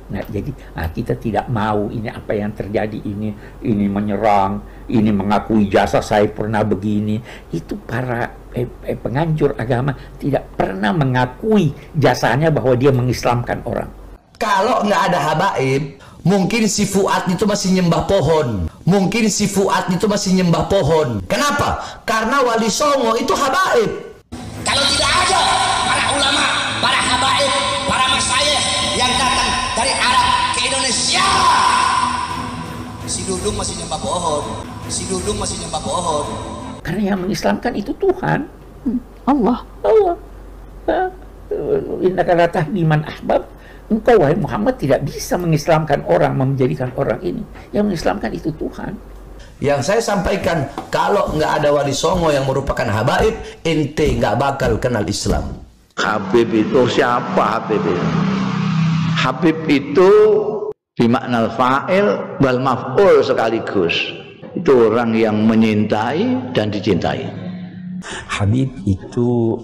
Nah, jadi kita tidak mau ini apa yang terjadi ini menyerang, ini mengakui jasa saya pernah begini. Itu para penganjur agama tidak pernah mengakui jasanya bahwa dia mengislamkan orang. Kalau nggak ada habaib, mungkin si Fuad itu masih nyembah pohon. Mungkin si Fuad itu masih nyembah pohon. Kenapa? Karena Wali Songo itu habaib. Kalau tidak ada para ulama, para habaib, para masyayikh yang datang dari Arab ke Indonesia, si Dudung masih nyembah pohon. Si Dudung masih nyembah pohon. Karena yang mengislamkan itu Tuhan. Allah. Innaka la tahdi man ahbab. Engkau wahai Muhammad tidak bisa mengislamkan orang, menjadikan orang ini. Yang mengislamkan itu Tuhan. Yang saya sampaikan, kalau nggak ada Wali Songo yang merupakan habaib, ente nggak bakal kenal Islam. Habib itu siapa Habib itu? Habib itu bimaknal fa'il wal maf'ul sekaligus. Itu orang yang menyintai dan dicintai. Habib itu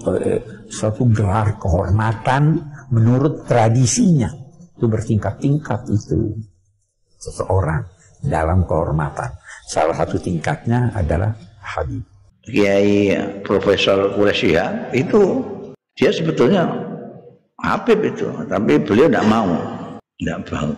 suatu gelar kehormatan menurut tradisinya. Itu bertingkat-tingkat itu seseorang dalam kehormatan. Salah satu tingkatnya adalah Habib. Kiai Profesor Quraisy itu dia sebetulnya Habib itu, tapi beliau tidak mau,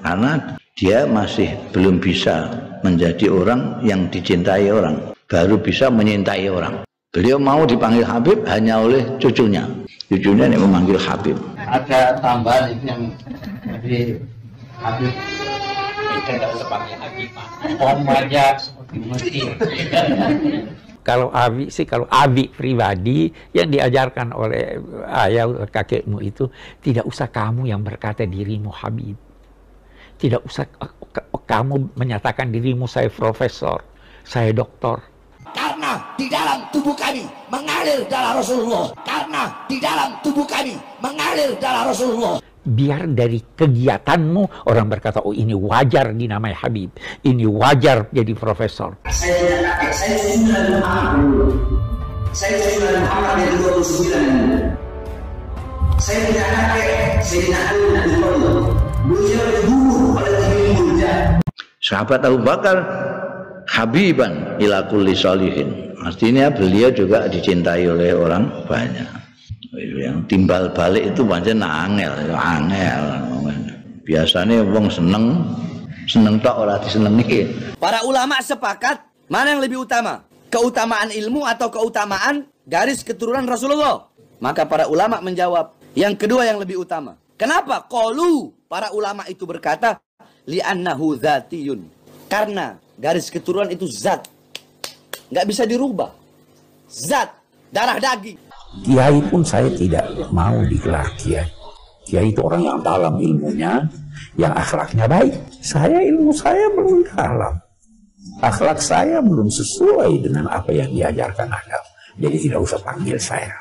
karena dia masih belum bisa menjadi orang yang dicintai orang, baru bisa menyintai orang. Beliau mau dipanggil Habib hanya oleh cucunya yang memanggil Habib. Ada tambahan yang dari Habib. Tidak usah pakai Habib, Om aja seperti Mesir. Kalau Abi pribadi yang diajarkan oleh ayah kakekmu itu, tidak usah kamu yang berkata dirimu Habib. Tidak usah kamu menyatakan dirimu saya profesor, saya doktor. Karena di dalam tubuh kami mengalir darah Rasulullah. Karena di dalam tubuh kami mengalir darah Rasulullah. Biar dari kegiatanmu orang berkata, oh ini wajar dinamai Habib, ini wajar jadi profesor. Saya sudah Muhammad yang 29. Saya punya kakek, Sayyidina Ali bin Abi Thalib. Beliau dibunuh oleh Timur. Sahabat Abu Bakar Habiban ila kulli sholihin. Artinya beliau juga dicintai oleh orang banyak. Yang timbal balik itu pancen angel. Biasanya wong seneng tok ora disenengi. Para ulama sepakat mana yang lebih utama? Keutamaan ilmu atau keutamaan garis keturunan Rasulullah? Maka para ulama menjawab, yang kedua yang lebih utama. Kenapa? Qalu, para ulama itu berkata, li'annahu dzatiyun. Karena garis keturunan itu zat. Nggak bisa dirubah. Zat, darah daging. Kiai pun saya tidak mau digelar kiai. Kiai itu orang yang dalam ilmunya, yang akhlaknya baik. Ilmu saya belum dalam. Akhlak saya belum sesuai dengan apa yang diajarkan agama. Jadi tidak usah panggil saya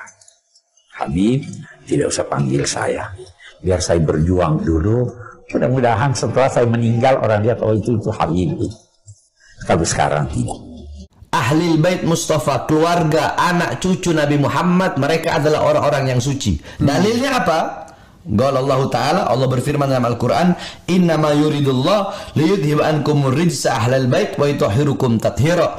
Habib, tidak usah panggil saya. Biar saya berjuang dulu. Mudah-mudahan setelah saya meninggal orang lihat, oh itu Habib. Kalau sekarang tidak. Ahli bait Mustafa, keluarga, anak cucu Nabi Muhammad, mereka adalah orang-orang yang suci. Dalilnya apa? Qala Allah Ta'ala, Allah berfirman dalam Al-Quran, innama yuridullah liyudhib ankumur rijsa ahlal bait wa yutahhirukum tathira.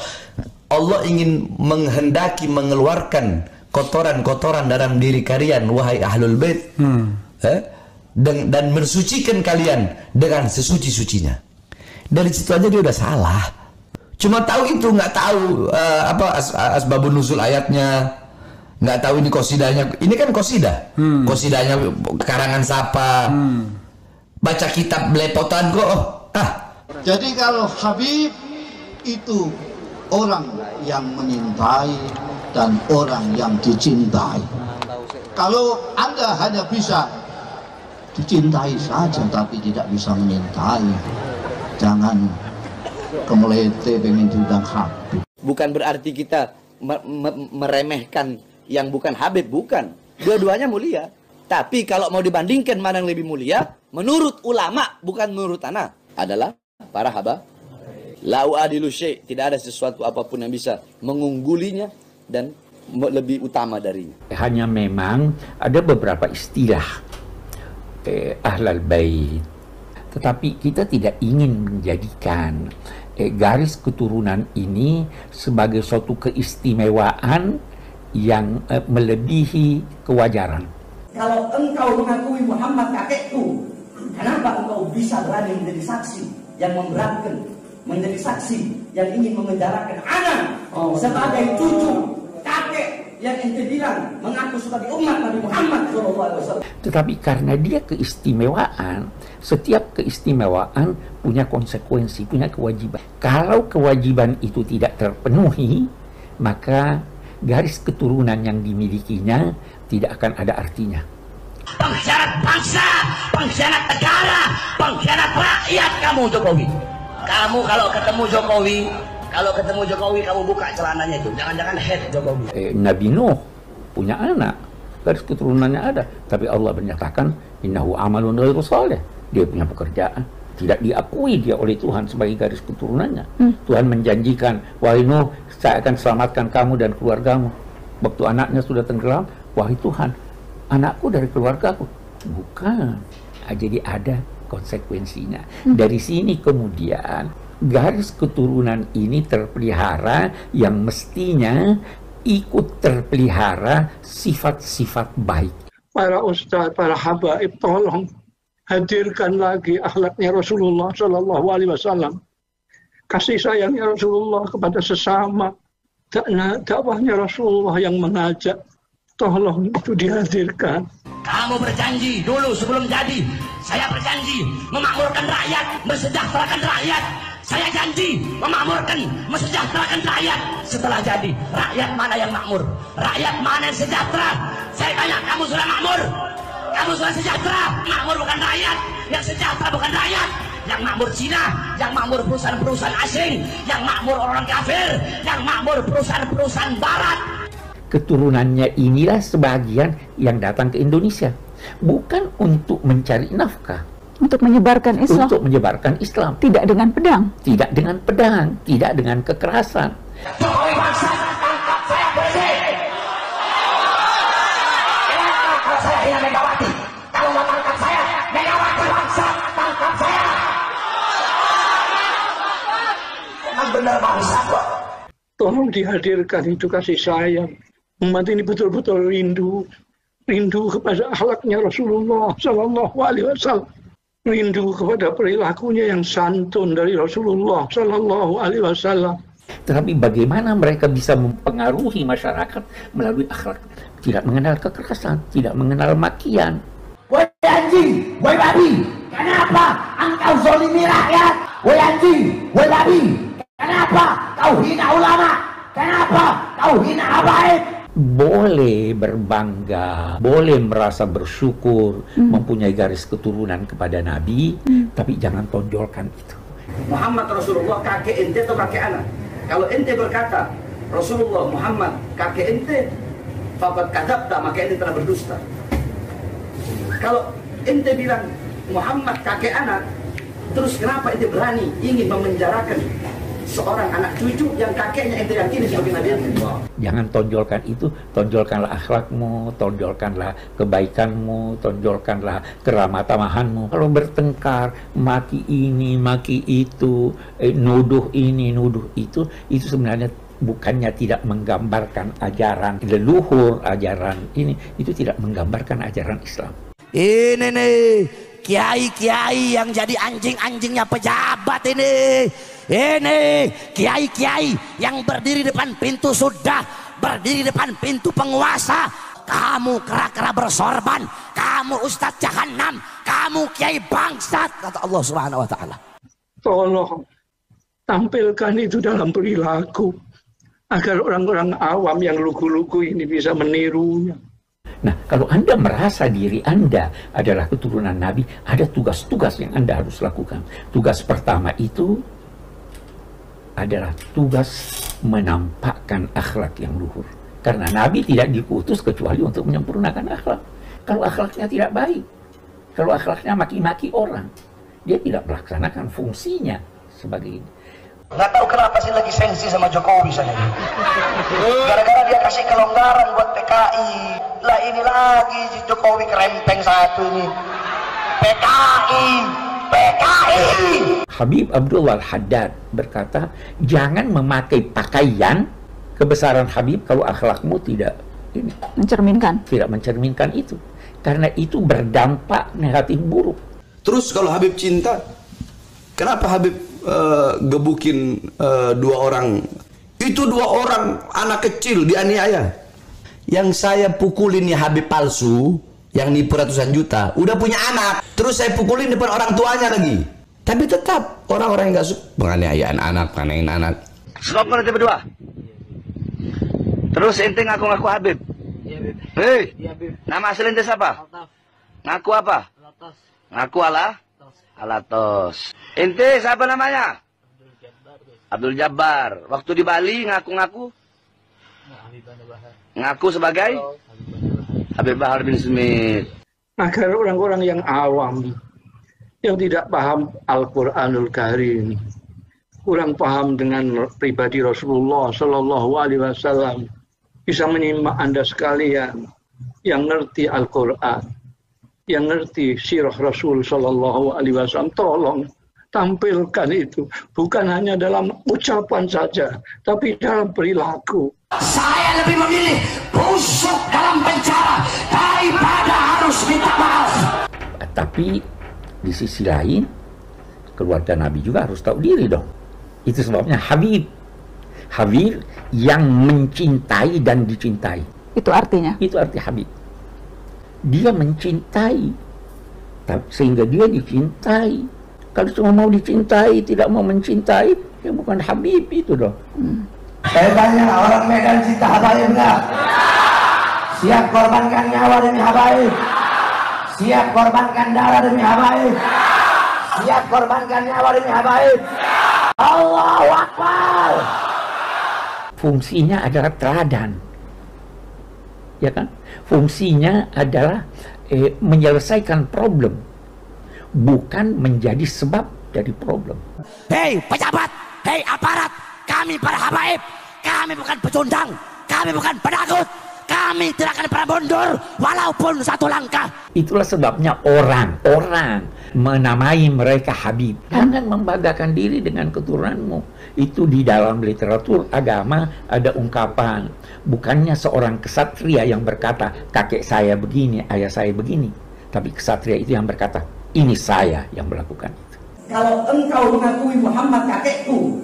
Allah ingin menghendaki mengeluarkan kotoran-kotoran dalam diri kalian, wahai ahlul bait, dan mensucikan kalian dengan sesuci-sucinya. Dari situ aja dia udah salah. Cuma tahu itu, nggak tahu asbabun nuzul ayatnya, nggak tahu ini kosidahnya. Ini kan kosidah, kosidahnya karangan siapa? Baca kitab belepotan kok. Jadi kalau Habib itu orang yang menyintai dan orang yang dicintai. Kalau Anda hanya bisa dicintai saja tapi tidak bisa menyintai, jangan kemelete pengen diundang Habib. Bukan berarti kita meremehkan yang bukan Habib, bukan. Dua-duanya mulia. Tapi kalau mau dibandingkan mana yang lebih mulia, menurut ulama, bukan menurut anak, adalah para habaib. La u'adilu syai', tidak ada sesuatu apapun yang bisa mengunggulinya dan lebih utama darinya. Hanya memang ada beberapa istilah ahlal bait. Tetapi kita tidak ingin menjadikan garis keturunan ini sebagai suatu keistimewaan yang melebihi kewajaran. Kalau engkau mengakui Muhammad kakekku, kenapa engkau bisa berani menjadi saksi yang memberatkan, menjadi saksi yang ingin memenjarakan anak sebagai cucu kakek yang ente bilang mengaku sebagai umat Nabi Muhammad SAW. Tetapi karena dia keistimewaan, setiap keistimewaan punya konsekuensi, punya kewajiban. Kalau kewajiban itu tidak terpenuhi, maka garis keturunan yang dimilikinya tidak akan ada artinya. Pengkhianat bangsa, pengkhianat negara, pengkhianat rakyat kamu Jokowi. Kamu kalau ketemu Jokowi, kamu buka celananya itu. Jangan-jangan head Jokowi. Nabi Nuh punya anak, garis keturunannya ada, tapi Allah menyatakan innahu amalun ghairu shalih. Dia punya pekerjaan, tidak diakui dia oleh Tuhan sebagai garis keturunannya. Tuhan menjanjikan, wahai Nuh, saya akan selamatkan kamu dan keluargamu. Waktu anaknya sudah tenggelam, wahai Tuhan, anakku dari keluargaku. Bukan. Jadi ada konsekuensinya. Dari sini kemudian garis keturunan ini terpelihara yang mestinya ikut terpelihara sifat-sifat baik. Para ustadz, para habaib, tolong hadirkan lagi akhlaknya Rasulullah Shallallahu Alaihi Wasallam, kasih sayangnya Rasulullah kepada sesama, dakwahnya Rasulullah yang mengajak, tolong itu dihadirkan. Kamu berjanji dulu sebelum jadi, saya berjanji memakmurkan rakyat, mensejahterakan rakyat. Saya janji memakmurkan, mensejahterakan rakyat. Setelah jadi, rakyat mana yang makmur? Rakyat mana yang sejahtera? Saya tanya, kamu sudah makmur? Kamu sudah sejahtera? Makmur bukan rakyat, yang sejahtera bukan rakyat. Yang makmur Cina, yang makmur perusahaan-perusahaan asing, yang makmur orang kafir, yang makmur perusahaan-perusahaan barat. Keturunannya inilah sebagian yang datang ke Indonesia, bukan untuk mencari nafkah, untuk menyebarkan Islam. Untuk menyebarkan Islam. Tidak dengan pedang. Tidak dengan pedang, tidak dengan kekerasan. Jokowi bangsa, tangkap saya bersih. Kalau saya hina Megawati, kalau mau tangkap saya, Megawati bangsa, tangkap saya. Emang benar bangsa kok. Tolong dihadirkan itu kasih sayang. Umat ini betul-betul rindu kepada akhlaknya Rasulullah Sallallahu Alaihi Wasallam, rindu kepada perilakunya yang santun dari Rasulullah Sallallahu Alaihi Wasallam. Tetapi bagaimana mereka bisa mempengaruhi masyarakat melalui akhlak? Tidak mengenal kekerasan, tidak mengenal makian. Woi anjing, woi babi, kenapa engkau zolimi rakyat? Woi anjing, woi babi, kenapa kau hina ulama? Kenapa kau hina habaib? Boleh berbangga, boleh merasa bersyukur, mempunyai garis keturunan kepada Nabi, tapi jangan tonjolkan itu. Muhammad Rasulullah kakek ente atau kakek anak? Kalau ente berkata Rasulullah Muhammad kakek ente, faqad kadzabta, maka ente telah berdusta. Kalau ente bilang Muhammad kakek anak, terus kenapa ente berani ingin memenjarakan seorang anak cucu yang kakeknya ente yakini sebagai Nabi ente? Jangan tonjolkan itu, tonjolkanlah akhlakmu, tonjolkanlah kebaikanmu, tonjolkanlah keramatamahanmu. Kalau bertengkar, maki ini, maki itu, nuduh ini, nuduh itu sebenarnya bukannya tidak menggambarkan ajaran leluhur, ajaran ini, itu tidak menggambarkan ajaran Islam. Ini nih, kiai-kiai yang jadi anjing-anjingnya pejabat ini. Ini kiai-kiai yang berdiri depan pintu sudah, berdiri depan pintu penguasa. Kamu kera-kera bersorban, kamu ustadz jahanam, kamu kiai bangsat, kata Allah Subhanahu wa taala. Tolong tampilkan itu dalam perilaku agar orang-orang awam yang lugu-lugu ini bisa menirunya. Nah, kalau Anda merasa diri Anda adalah keturunan Nabi, ada tugas-tugas yang Anda harus lakukan. Tugas pertama itu adalah tugas menampakkan akhlak yang luhur. Karena Nabi tidak diutus kecuali untuk menyempurnakan akhlak. Kalau akhlaknya tidak baik, kalau akhlaknya maki-maki orang, dia tidak melaksanakan fungsinya sebagai ini. Nggak tahu kenapa sih lagi sensi sama Jokowi sana. Gara-gara dia kasih kelonggaran buat PKI. Lah ini lagi si Jokowi kerempeng satu ini. PKI. Habib Abdullah Al-Haddad berkata, jangan memakai pakaian kebesaran Habib kalau akhlakmu tidak ini, tidak mencerminkan itu, karena itu berdampak negatif buruk. Terus kalau Habib cinta, kenapa Habib gebukin dua orang? Itu dua orang anak kecil dianiaya. Yang saya pukulin nih Habib palsu, yang nipu ratusan juta, udah punya anak, terus saya pukulin depan orang tuanya lagi. Tapi tetap orang-orang yang gak suka penganiayaan anak, penganiayaan anak. Sebab kau nanti berdua. Terus ente ngaku-ngaku Habib. Iya, Bib. Hei, Iya, Bib. nama asli ente siapa? Altaf. Ngaku apa? Alatos. Ngaku Tos. Alatos. Ente siapa namanya? Abdul Jabbar, Bib. Abdul Jabbar. Waktu di Bali ngaku-ngaku? Nah, Habib Banda Bahar. Ngaku sebagai? Habib Banda Bahar. Habib Bahar bin Smith. Agar orang-orang yang awam, yang tidak paham Al-Quranul Karim, kurang paham dengan pribadi Rasulullah Shallallahu Alaihi Wasallam, bisa menyimak Anda sekalian yang ngerti Al-Quran, yang ngerti sirah Rasul Shallallahu Alaihi Wasallam. Tolong tampilkan itu, bukan hanya dalam ucapan saja, tapi dalam perilaku. Saya lebih memilih busuk dalam penjara daripada harus minta maaf. Tapi di sisi lain, keluarga Nabi juga harus tahu diri dong. Itu sebabnya Habib yang mencintai dan dicintai. Itu artinya? Itu arti Habib. Dia mencintai, sehingga dia dicintai. Kalau cuma mau dicintai, tidak mau mencintai, ya bukan Habib itu dong. Saya tanya, orang Medan cinta habaib enggak? Siap korbankan nyawa demi habaib? Siap korbankan darah demi habaib? Siap korbankan nyawa demi habaib? Allahu Akbar. Fungsinya adalah teladan, ya kan? Fungsinya adalah menyelesaikan problem, bukan menjadi sebab dari problem. Hei pejabat, hei aparat, kami para habaib, kami bukan pecundang, kami bukan penakut, kami tidak akan pernah mundur walaupun satu langkah. Itulah sebabnya orang menamai mereka Habib. Jangan membanggakan diri dengan keturunanmu. Itu di dalam literatur agama ada ungkapan, bukannya seorang kesatria yang berkata kakek saya begini, ayah saya begini, tapi kesatria itu yang berkata ini saya yang melakukan itu. Kalau engkau mengakui Muhammad kakekku,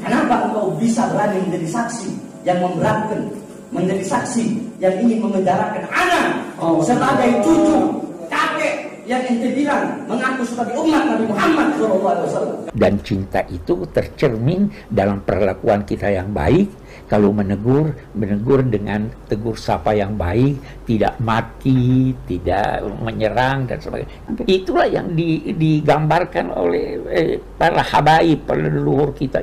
kenapa engkau bisa berani menjadi saksi yang memberatkan, menjadi saksi yang ingin memenjarakan anak sebagai cucu kakek yang ente bilang mengaku sebagai umat Nabi Muhammad SAW. Dan cinta itu tercermin dalam perlakuan kita yang baik. Kalau menegur dengan tegur sapa yang baik, tidak maki, tidak menyerang dan sebagainya. Itulah yang digambarkan oleh para habaib, para leluhur kita.